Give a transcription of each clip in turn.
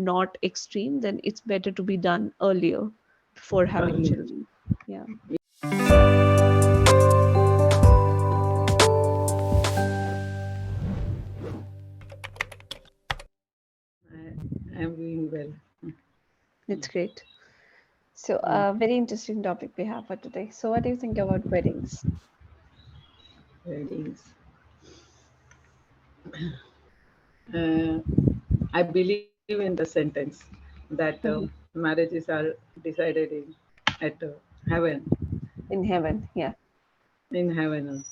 not extreme, then it's better to be done earlier before having Early. children. Yeah. I am doing well. It's great. So, Mm. a very interesting topic we have for today. So, what do you think about weddings? Weddings. Uh, I believe in the sentence that Mhm. marriages are decided at heaven, In heaven, yeah. in heaven.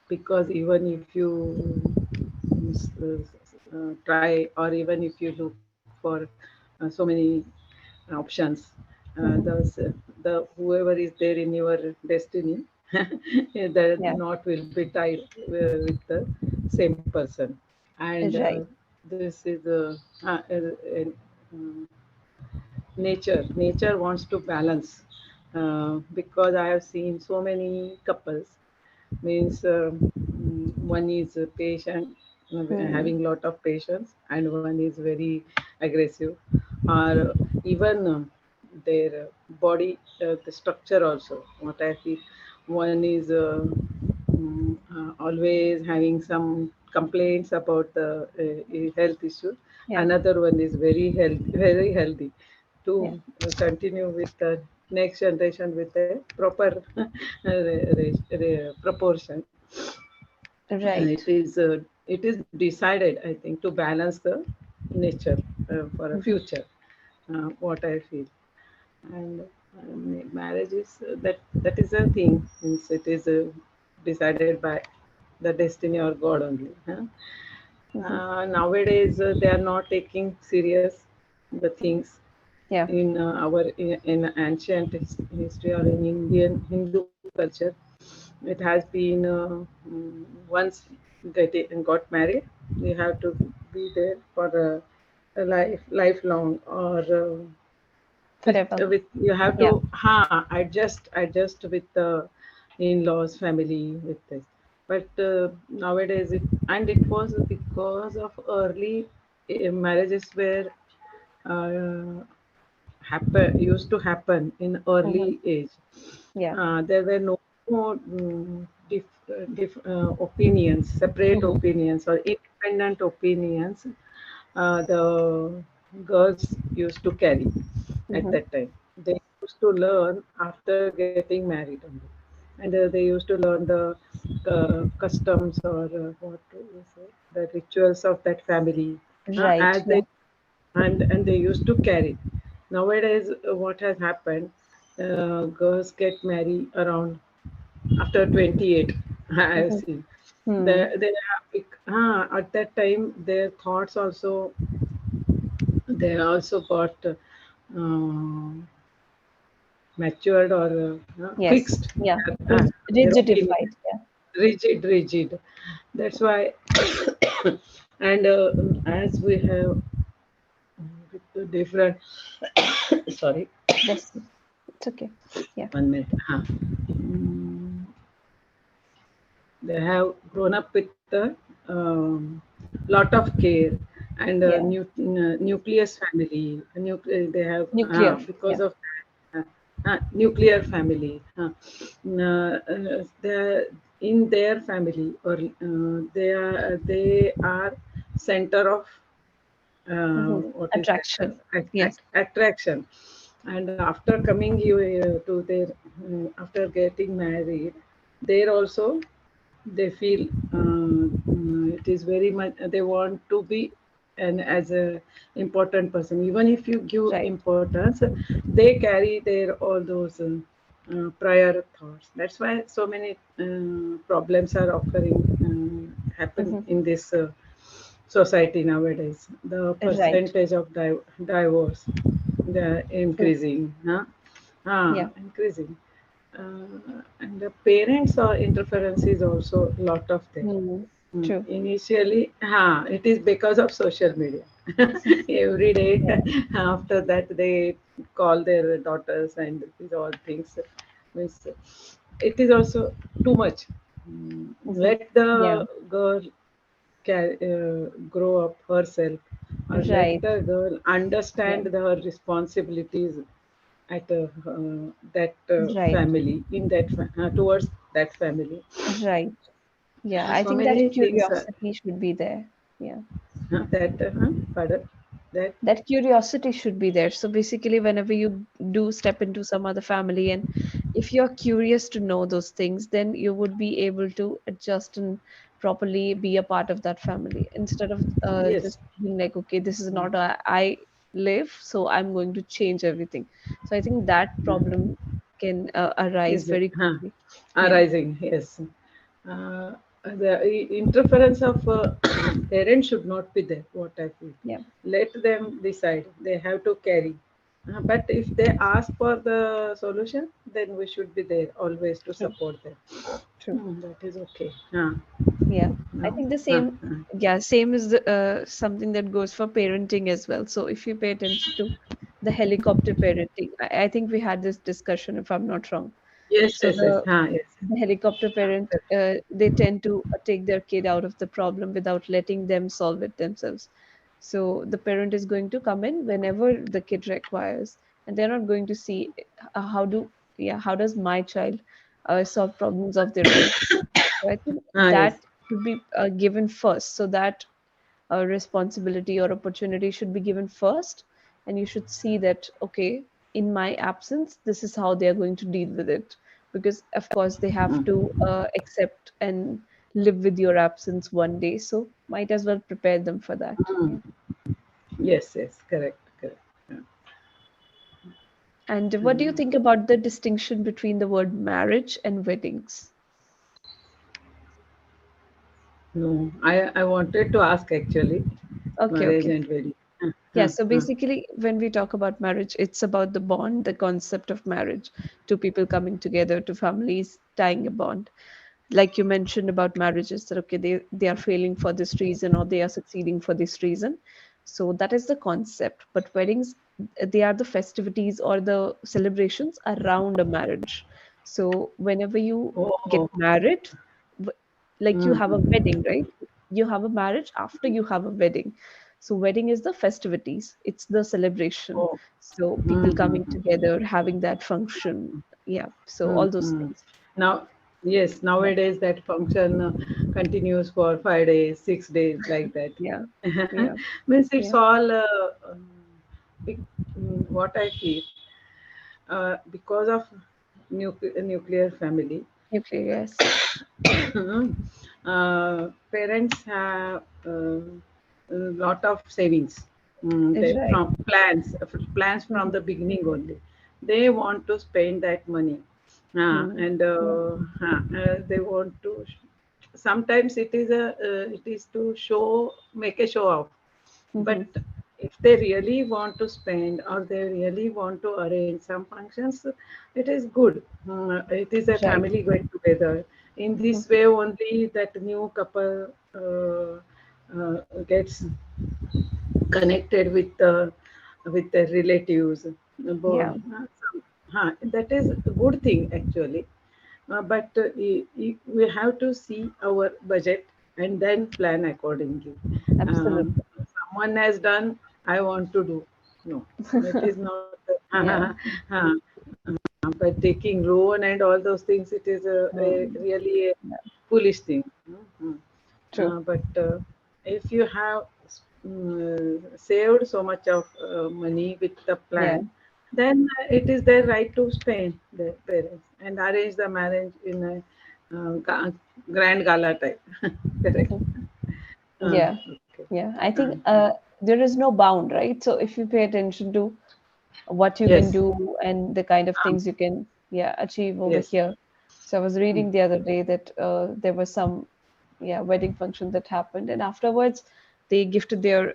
Because even if you try, or even if you look for so many options, Hmm. the whoever is there in your destiny, the Yeah, knot will be tied with the same person. And right. this is nature wants to balance, because I have seen so many couples, means one is patient, Hmm. having lot of patience, and one is very aggressive, or even their body, the structure also, what I feel. One is always having some complaints about the health issues. Yeah, Another one is very healthy, to yeah. continue with the next generation with a proper proportion. Right. It is decided, I think, to balance the nature for a Hmm. future. What I feel. And marriage is that is a thing. Means it is decided by the destiny or God only. Huh? Hmm. Nowadays, they are not taking serious the things Yeah. in in ancient history, or in Indian Hindu culture. It has been once got married, you have to be there for a lifelong, or Forever. with you have to Yeah. adjust with the in-laws family with this. But nowadays it was because of early marriages were uh, happen used to happen in Hmm. early age. Yeah. There were no more opinions, separate Hmm. opinions or independent opinions. The girls used to carry at Hmm. that time. They used to learn after getting married only. And they used to learn the customs, or what do you say, the rituals of that family, Right. as Yeah. they and they used to carry. Nowadays, what has happened? Girls get married around after 28. I have Hmm. seen. Hmm. They have, at that time, their thoughts also, they also got matured, or Yes. fixed Yeah. their opinion, Rigidified. Yeah. rigid. That's why, and as we have with the different, sorry, That's it's okay. Yeah. 1 minute. Mm, they have grown up with a lot of care, and Yeah. nucleus family. They have Nuclear. because Yeah. of nuclear family. In their family, or they are center of Hmm. what is that Attraction. Yes. attraction. And after coming you to their after getting married, there also they feel it is very much they want to be and as a important person. Even if you give Right. importance, they carry their all those prior thoughts. That's why so many problems are occurring, happen Hmm. in this society nowadays. The Right. percentage of divorce, the True. increasing, Yeah. increasing. And the parents or interference is also a lot of them. Hmm. True. Initially, it is because of social media. Every day, Yeah. after that, they call their daughters and these all things. Means it is also too much. Hmm. Let the Yeah. girl grow up herself, or let Right. the girl Yeah. understand her responsibilities at that Right. family, in that towards that family. Right. Yeah, I So think that many things curiosity should be there. Yeah. that pardon, that That curiosity should be there. So basically, whenever you do step into some other family, and if you're curious to know those things, then you would be able to adjust and properly be a part of that family instead of yes, just being like, okay, this is not how I live, so I'm going to change everything. So I think that problem can arise is very quickly. Yeah. arising, yes. The interference of parents should not be there, what I feel. Yeah. Let them decide, they have to carry. But if they ask for the solution, then we should be there always to True. support them. True. That is okay. Yeah, I No? think the same. Yeah, same is something that goes for parenting as well. So if you pay attention to the helicopter parenting, I think we had this discussion, if I'm not wrong. Yes, So yes, yes. Yes. the helicopter parent, Correct. they tend to take their kid out of the problem without letting them solve it themselves. So the parent is going to come in whenever the kid requires, and they're not going to see how does my child solve problems of their own. So I think Yes. that should be given first. So that responsibility or opportunity should be given first, and you should see that, okay, in my absence, this is how they are going to deal with it. Because of course they have to accept and live with your absence one day. So might as well prepare them for that. Yeah. Yes, yes. Correct, correct. And what do you think about the distinction between the word marriage and weddings? No, I wanted to ask actually, Okay, marriage okay. and wedding. Yeah, so basically, when we talk about marriage, it's about the bond, the concept of marriage, two people coming together, two families tying a bond. Like you mentioned about marriages, that okay, they are failing for this reason or they are succeeding for this reason. So that is the concept. But weddings, they are the festivities or the celebrations around a marriage. So whenever you get Oh, married, like you have a mm, wedding, right? You have a marriage after you have a wedding. So wedding is the festivities, it's the celebration. oh, So people mm, coming together, having that function. Yeah. So mm, all those mm. things. Now, yes, Yeah. nowadays that function continues for 5 days, 6 days, like that. Yeah. Yeah. Means it's Yeah. all big, what I feel, because of nuclear family. Okay. Yes. Parents have a lot of savings. They Right. from plans from Mhm. the beginning only. They want to spend that money, Mhm. and Yeah. they want to. Sometimes it is to show, make a show off, but Mhm. if they really want to spend or they really want to arrange some functions, it is good. It is a Right. family get together. In this Mhm. way, only that new couple gets connected with the relatives. Yeah. That is a good thing actually. But we have to see our budget and then plan accordingly. Absolutely. Someone has done, I want to do. No, it is not. Yeah. By taking loan and all those things, it is a Mm. really a Yeah. foolish thing. True. But if you have saved so much of money with the Yeah. plan, then it is their right to spend, the parents, and arrange the marriage in a grand gala type. Correct. Yeah. Okay. Yeah. I Uh, think there is no bound, right? So if you pay attention to what you can yes. do and the kind of Um, things you can, yeah, achieve over yes. here. So I was Mm. reading the other day that there was some, yeah, wedding function that happened, and afterwards they gifted their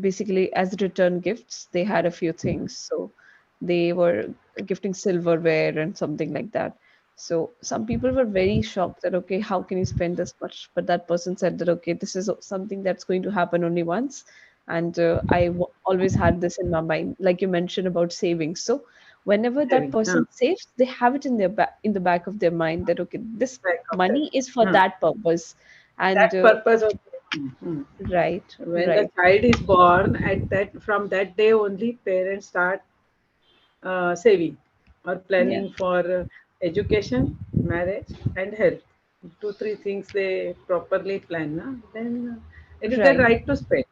basically as return gifts they had a few things. So they were gifting silverware and something like that. So some people were very shocked that, okay, how can you spend this much? But that person said that, okay, this is something that's going to happen only once, and always had this in my mind, like you mentioned about savings. So whenever that Saving. person saves, they have it in their in the back of their mind that, okay, this Back of that. money is for Uh, that purpose. And that purpose of. Mhm. Right, When the right. child is born, at that from that day only, parents start saving or Yeah, planning for education, marriage, and health. Two, three things they properly plan. Na? Then it is their right. right to spend.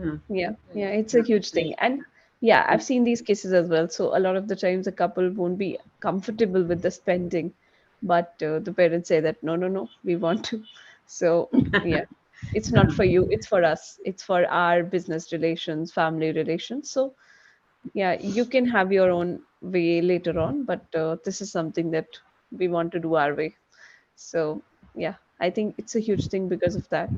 Uh, Yeah, yeah, it's a uh, huge thing. And yeah, I've seen these cases as well. So a lot of the times a couple won't be comfortable with the spending, but the parents say that no, no, no, we want to. So yeah, it's not for you, it's for us. It's for our business relations, family relations. So yeah, you can have your own way later on, but this is something that we want to do our way. So yeah, I think it's a huge thing because of that.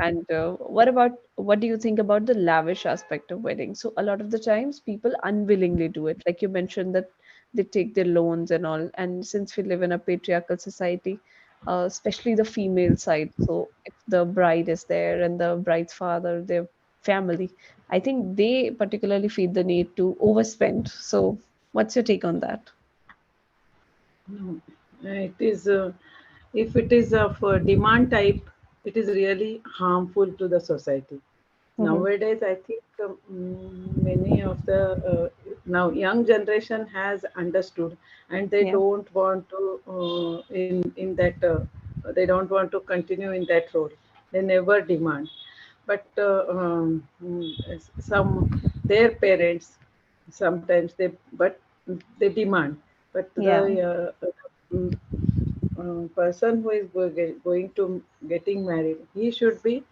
And what do you think about the lavish aspect of weddings? So a lot of the times people unwillingly do it. Like you mentioned that they take their loans and all. And since we live in a patriarchal society, especially the female side, so if the bride is there and the bride's father, their family, I think they particularly feel the need to overspend. So what's your take on that? no. It is, if it is of demand type, it is really harmful to the society. Mm-hmm. Nowadays, I think many of the now young generation has understood, and they Yeah, don't want to in that they don't want to continue in that role. They never demand, but some their parents sometimes they demand, but the yeah. mm, person who is going to getting married, he should be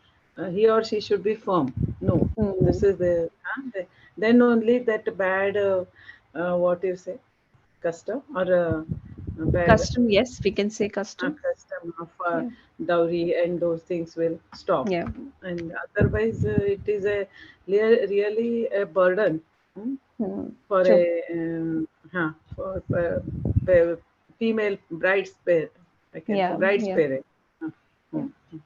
he or she should be firm. No, Mm. this is then only that bad what you say, custom or bad Custom, yes, we can say custom. custom of Yeah, dowry and those things will stop, yeah. and otherwise it is a really a burden, hmm, Hmm. for a True. for female bride's parent. I can say Yeah, bride's yeah, parent. Huh. yeah. Hmm.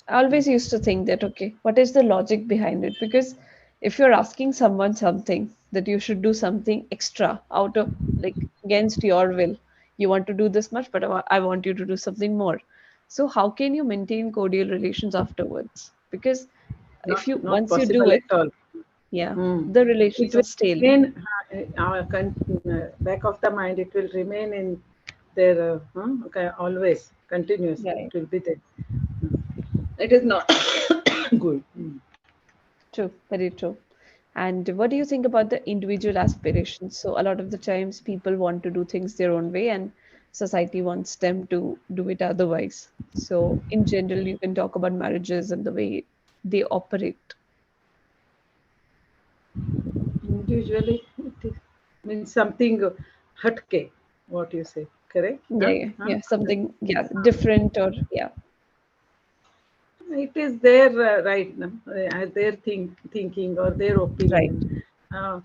I always used to think that, okay, what is the logic behind it? Because if you're asking someone something, that you should do something extra out of like against your will, you want to do this much, but I want you to do something more. So how can you maintain cordial relations afterwards? Because if you Not once you do possible it, at all. yeah, Hmm. the It relations are will stale. remain back of the mind. It will remain in their okay, always continuous. Yeah, It will be there. It is not good. Hmm. true, very true. And what do you think about the individual aspirations? So a lot of the times people want to do things their own way and society wants them to do it otherwise. So in general, you can talk about marriages and the way they operate. Usually, it is, means something hatke. What you say? Correct? Yeah, Huh? yeah, Huh? yeah. Something, yeah, different or yeah, It is their right, no? As their thinking or their right, opinion.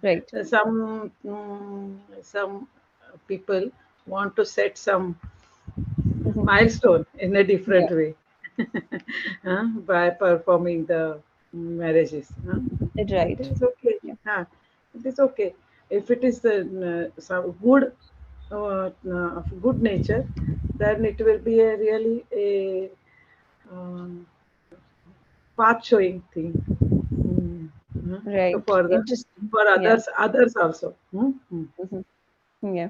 right. Some people want to set some Hmm. milestone in a Yeah, different way by performing the marriages. It right. is okay. Yeah, It is okay if it is some good of good nature, then it will be a really a um, path showing thing. So right. for the Interesting. for Yeah. others also. Hmm. Yeah.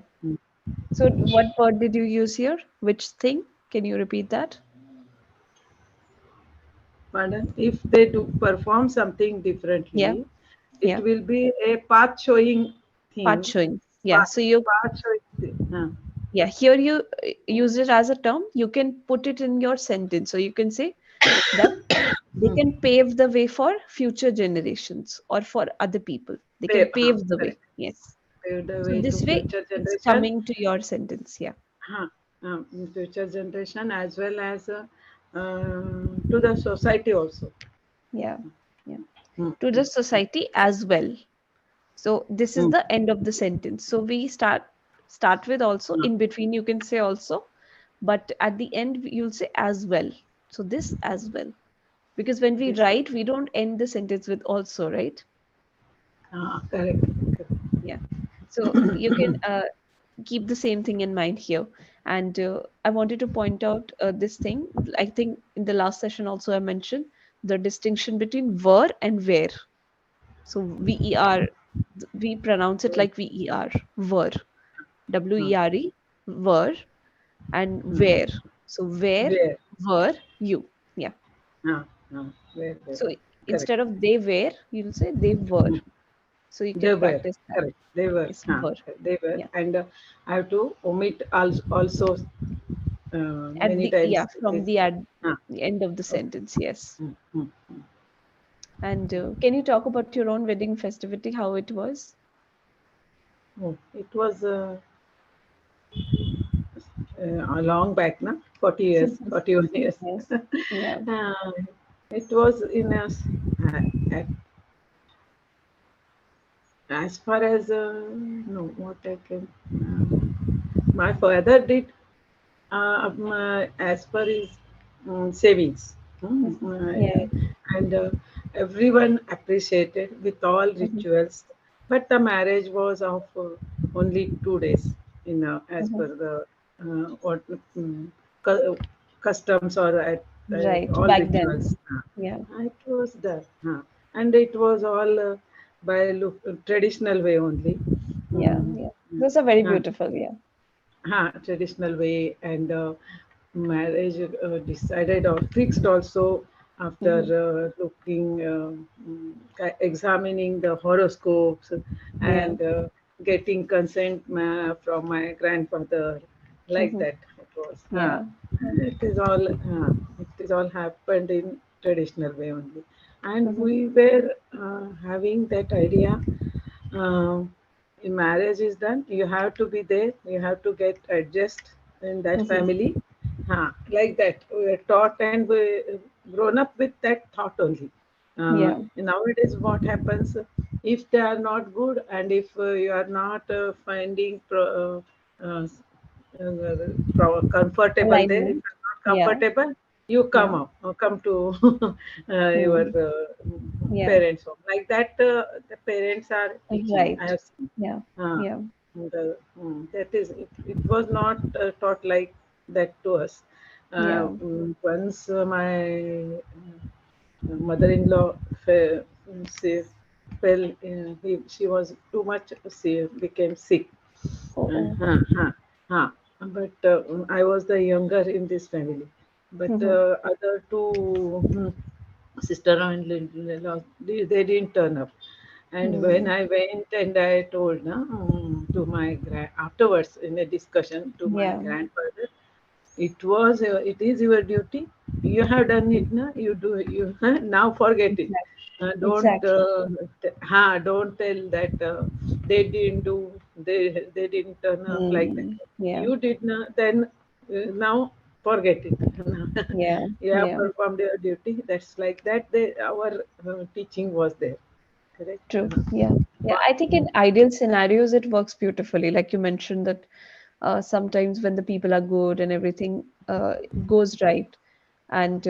So what word did you use here? Which thing? Can you repeat that? Pardon? If they do perform something Yeah, differently, it yeah. will be a path showing Path thing. showing. Yeah. Path, So you path showing thing. yeah, here you use it as a term. You can put it in your sentence. So you can say that they can pave the way for future generations or for other people. They can pave the way. Correct. Yes. Pave the So way to this way, future it's generation. coming to your sentence. Yeah. Future generation as well as to the society also. Yeah. Yeah. Hmm. To the society as well. So this is Hmm. the end of the sentence. So we start with also Hmm. in between you can say also, but at the end you'll say as well. So this as well. Because when we This write, we don't end the sentence with also, right? correct. Correct. Yeah. So you can. keep the same thing in mind here. And I wanted to point out this thing. I think in the last session also I mentioned the distinction between were and where. So ver, we pronounce it like ver, were, uh, were, were, and uh, where. So where where? were you? Yeah. Uh, where? So Correct. instead of they were, you'll say they were. Mm. So you They can were practice that. correct. They were. It's were. They were, Yeah. and I have to omit also At many the yeah, times. from the ad, Uh, the end of the okay. sentence, yes. Mm, mm. And can you talk about your own wedding festivity, how it was? Oh, it was a long back, na 40 years, 41 years. Yes. Yeah. uh, it was in a, at, as far as no, what I can. My father did as per his savings. Yeah. And everyone appreciated with all Mhm. rituals. But the marriage was of only 2 days, as Mhm. per the what cu- customs or Right. all Back then. rituals. Yeah. It was there, and it was all by traditional way only. Yeah. Mm, Yeah. mm, Those are very uh, beautiful. Yeah. traditional way, and marriage decided or fixed also after Hmm. looking examining the horoscopes, Yeah. and getting consent from my grandfather, like Hmm. that it was. Yeah. Yeah. It is all happened in traditional way only, and Hmm. we were having that idea. um, in marriage is done, you have to be there, you have to get adjust in that Hmm. family. Like that we are taught, and we grown up with that thought only. Yeah. Nowadays what happens, if they are not good, and if you are not finding comfortable there, if Alignment. you're not Yeah. comfortable, you Yeah. come to your Hmm. Yeah. parents home, like that. The parents are teaching, I Right. have seen. Yeah. uh, Yeah. that is it, it was not taught like that to us. Yeah. Once my mother-in-law fell, she fell she was too much, she became sick. Oh. Oh. Huh, huh, huh. But I was the younger in this family. But Hmm. other two sister-in-law, they didn't turn up. And when Hmm. I went and I told to my afterwards in a discussion to my Yeah. grandfather, it is your duty. You have done it, na? You do you now forget it. Exactly. Don't Exactly. don't tell that they didn't do, they didn't turn up, like that. Yeah. You did not, then now forget it. Yeah. You have Yeah. performed your duty. That's like that. Our teaching was there. Correct. True. Yeah. Yeah. I think in ideal scenarios, it works beautifully. Like you mentioned that sometimes when the people are good and everything goes right. And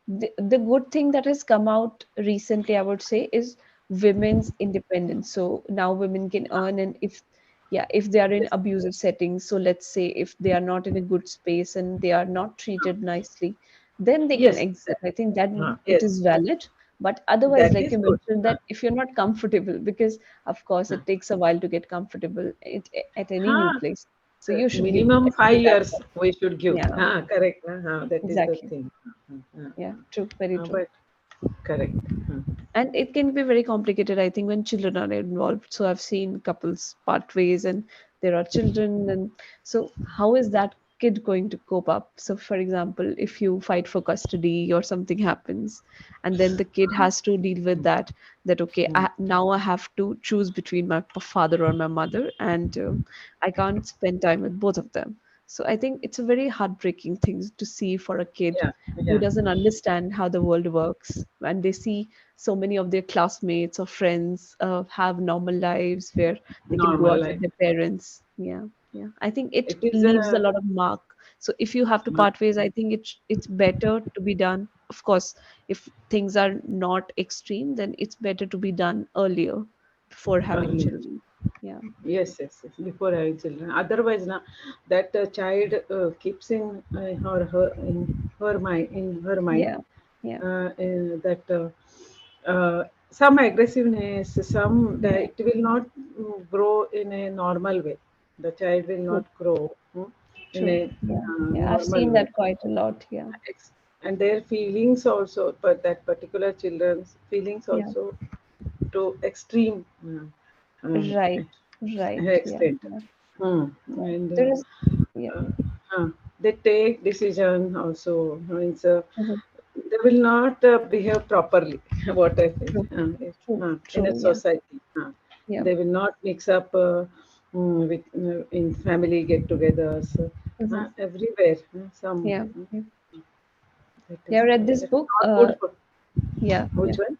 the good thing that has come out recently, I would say, is women's independence. So now women can earn, and if yeah, if they are in Yes. abusive settings, so let's say if they are not in a good space and they are not treated nicely, then they can Yes. exit. I think that it Yes. is valid. But otherwise, That like is you good. mentioned, that if you're not comfortable, because of course Uh, it takes a while to get comfortable at any new huh. place, so you should give Minimum at five least that years time. we should give. Yeah, Correct. That is the exactly. thing. Yeah, true, very true. But correct. And it can be very complicated, I think, when children are involved. So I've seen couples part ways and there are children. And so, how is that kid going to cope up? So, for example, if you fight for custody or something happens, and then the kid has to deal with that, okay, now I have to choose between my father or my mother, and I can't spend time with both of them. So, I think it's a very heartbreaking thing to see for a kid Yeah. who Yeah. doesn't understand how the world works, and they see so many of their classmates or friends have normal lives where they can go Normal out with life. their parents. Yeah, yeah. I think it It is leaves a a lot of mark. So if you have to part ways, I think it's better to be done. Of course, if things are not extreme, then it's better to be done earlier before having early. children. Yeah. Yes. Before having children. Otherwise, na, that child keeps in her mind, Yeah. Yeah. that some aggressiveness, some that Yeah. it will not grow in a normal way. The child will True. not grow in True. a Yeah. Yeah. I've normal seen way. that quite a lot. Yeah. And their feelings also, but that particular children's feelings Yeah. also to extreme Right. Right. Yeah. extent. Yeah. Hmm. Yeah. And There is. Yeah. uh, they take decision also. Means, Mhm. they will not behave properly. What I say, True. True. in a True. Yeah. society, Yeah. they will not mix up with in family get-togethers. Mhm. Everywhere, some Yeah. Yeah. that Yeah. is I read this that is book. not good for Yeah. Yeah. which one?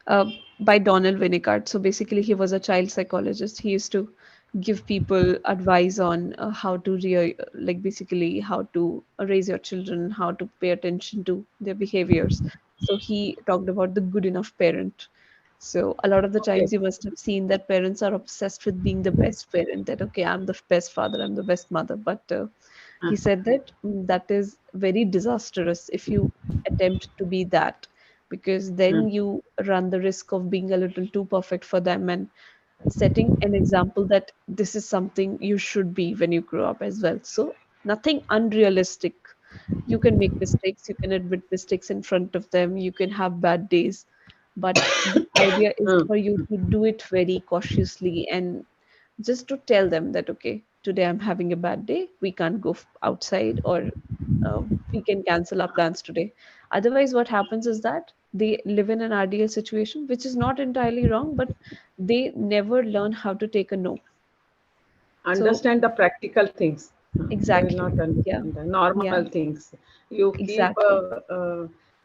uh, by Donald Winnicott. So basically, he was a child psychologist. He used to give people advice on how to like basically how to raise your children, how to pay attention to their behaviors. So he talked about the good enough parent. So a lot of the Okay. times you must have seen that parents are obsessed with being the best parent. That okay, I'm the best father, I'm the best mother. But Uh, he said that that is very disastrous if you attempt to be that, because uh, then you run the risk of being a little too perfect for them and setting an example that this is something you should be when you grow up as well. So nothing unrealistic. You can make mistakes, you can admit mistakes in front of them, you can have bad days, but the idea is uh, for you to do it very cautiously and just to tell them that okay, today I'm having a bad day, we can't go outside, or we can cancel our plans today. Otherwise what happens is that they live in an ideal situation, which is not entirely wrong, but they never learn how to take a no. So understand the practical things. They will exactly. not Yeah. understand the normal Yeah. things. You keep Exactly.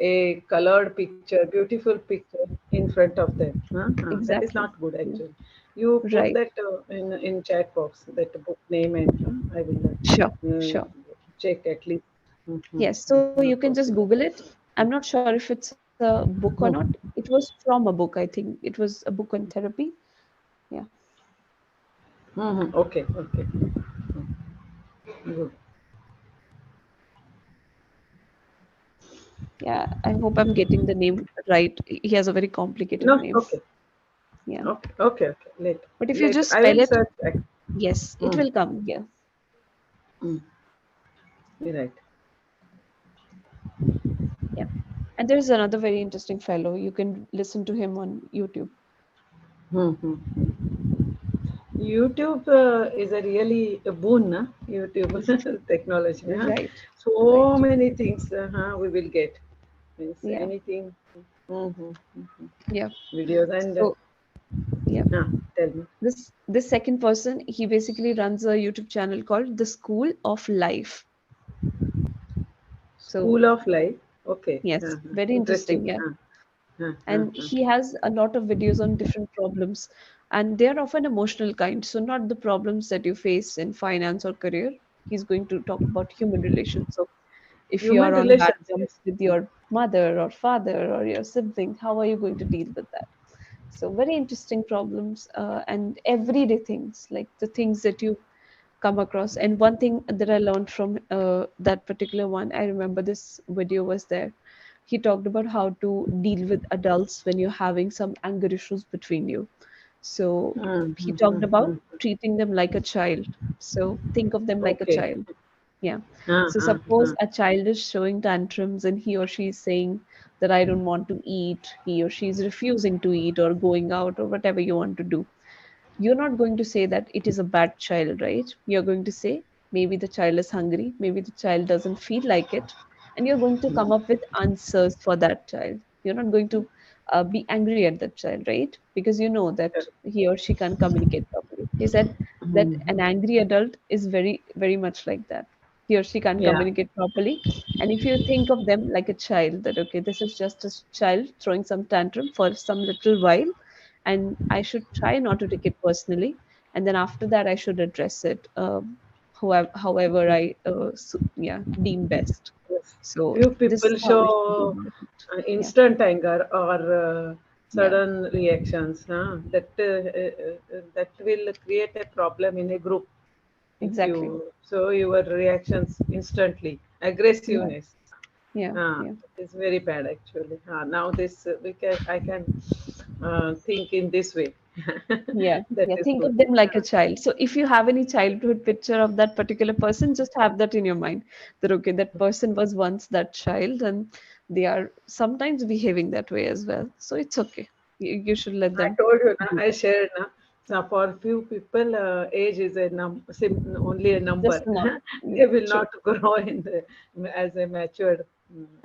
a colored picture, beautiful picture in front of them. That is Exactly. not good Yeah. actually. You put Right. that in chat box, that book name, and I will Sure. uh, Sure. check at least. Yes. So you can just Okay. Google it. I'm not sure if it's a book or not. Mhm. It was from a book, I think. It was a book on therapy. Yeah. Okay. Good. Yeah. I hope I'm getting the name right. He has a very complicated No, name. okay. Yeah. Okay. Later. But if you Later. just I spell will it, search. yes, it Mm, will come. Yeah. mm, you're right. Yeah. And there's another very interesting fellow. You can listen to him on YouTube. Hmm. YouTube is a really a boon, na? YouTube technology. Huh? Right. So Right. many things we will get. Means Yeah. anything. Mm-hmm. Yeah. Videos and So, yeah. tell me. This second person, he basically runs a YouTube channel called The School of Life. So, School of life. Okay. yes, very Interesting. interesting. Yeah. Uh, uh, And uh. he has a lot of videos on different problems, and they are often emotional kind. So, not the problems that you face in finance or career. He's going to talk about human relations. So, if you Human are on bad relations. terms Yes. with your mother or father or your sibling, how are you going to deal with that? So, very interesting problems and everyday things, like the things that you come across. And one thing that I learned from that particular one, I remember this video was there. He talked about how to deal with adults when you're having some anger issues between you. So he talked about Mm. treating them like a child. So think of them like a Okay. child. Yeah. Uh, So uh, suppose uh. a child is showing tantrums and he or she is saying that I don't want to eat, he or she is refusing to eat or going out or whatever you want to do. You're not going to say that it is a bad child, right? You're going to say maybe the child is hungry, maybe the child doesn't feel like it, and you're going to come up with answers for that child. You're not going to be angry at that child, right? Because you know that Correct. he or she can't communicate properly. He said that an angry adult is very, very much like that. He or she can't Yeah. communicate properly. And if you think of them like a child, that okay, this is just a child throwing some tantrum for some little while, and I should try not to take it personally. And then after that, I should address it, however I yeah, deem best. Yes. So Few this is people how we should deal show with it. Yeah. instant anger or Yeah, sudden reactions, that will create a problem in a group. If exactly. you so your reactions instantly Yeah, aggressiveness, yeah, yeah. it's very bad actually. Now this we can I can think in this way. Yeah, That yeah. is Think good. of them like a child. So if you have any childhood picture of that particular person, just have that in your mind that okay, that person was once that child, and they are sometimes behaving that way as well. So it's okay. You should let I them told you, na, do I that. shared. Na, so for few people, age is a only a number. Just not. Yeah, They will true. not grow in as a matured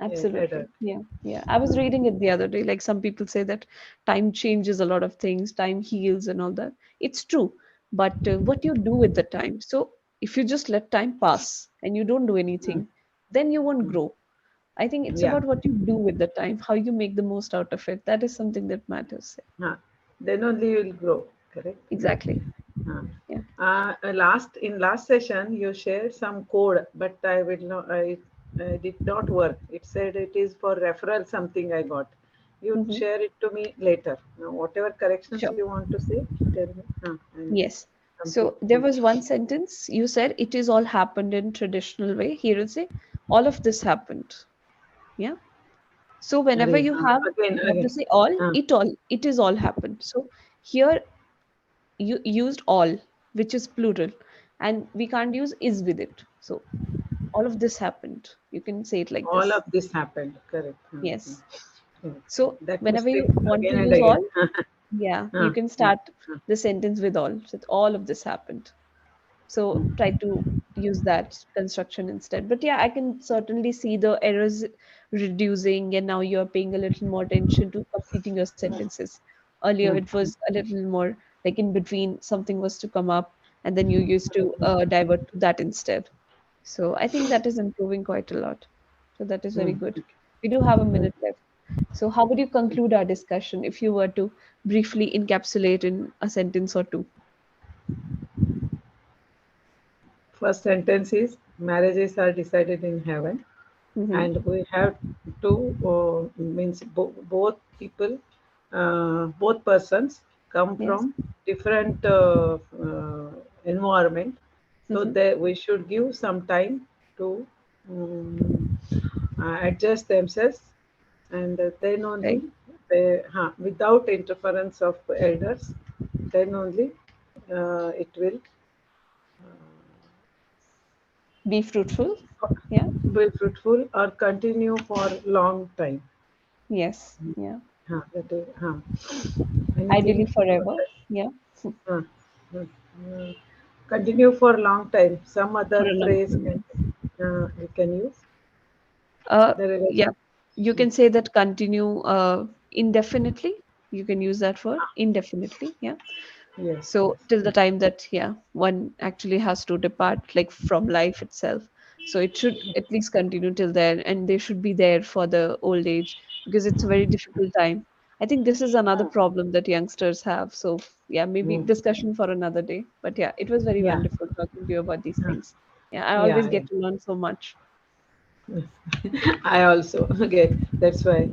adult. Absolutely. Yeah. Yeah. I was reading it the other day. Like some people say that time changes a lot of things, time heals and all that. It's true. But what you do with the time. So if you just let time pass and you don't do Mm, anything, then you won't mm. grow. I think it's Yeah. about what you do with the time, how you make the most out of it. That is something that matters. Then only you will grow. Correct. Exactly. Uh, Yeah. last session you shared some code, but I will not. I did not work. It said it is for referral. Something I got. You Hmm. share it to me later. Now, whatever corrections Sure. you want to say, tell me. And Yes. complete. So there was one sentence you said it is all happened in traditional way. Here will say all of this happened. Yeah. So whenever Array. you have to Again. say all, Uh, it is all happened. So here you used all, which is plural, and we can't use is with it. So all of this happened. You can say it like all this. of this happened. Correct. Yes. Yeah. So That whenever mistake you want to again and use again. all, yeah, you uh, can uh, start uh, the sentence with all. So all of this happened. So try to use that construction instead. But yeah, I can certainly see the errors reducing, and now you're paying a little more attention to completing your sentences. Earlier, uh, it was a little more like in between, something was to come up, and then you used to divert to that instead. So I think that is improving quite a lot. So that is very good. We do have a minute left. So how would you conclude our discussion if you were to briefly encapsulate in a sentence or two? First sentence is marriages are decided in heaven, Mm-hmm. and we have to means both people, both persons come Yes. from different environment, so Mm-hmm. they we should give some time to um, adjust themselves, and then only Right. they, without interference of elders, then only it will Be fruitful. Yeah. be fruitful or continue for long time. Yes. Yeah. That is, Ideally anything forever. Yeah. uh, uh, uh, continue for long time. Some For other a long phrase time. can Yes. you can use the Yeah. relation. You can say that continue indefinitely. You can use that word indefinitely. Yeah. Yes, So yes. till the time that yeah, one actually has to depart like from life itself. So it should at least continue till then, and they should be there for the old age because it's a very difficult time. I think this is another problem that youngsters have. So yeah, maybe Mm. discussion for another day. But yeah, it was very Yeah, wonderful talking to you about these uh, things. Yeah, I always yeah, get to learn so much. yeah. I also okay. That's why.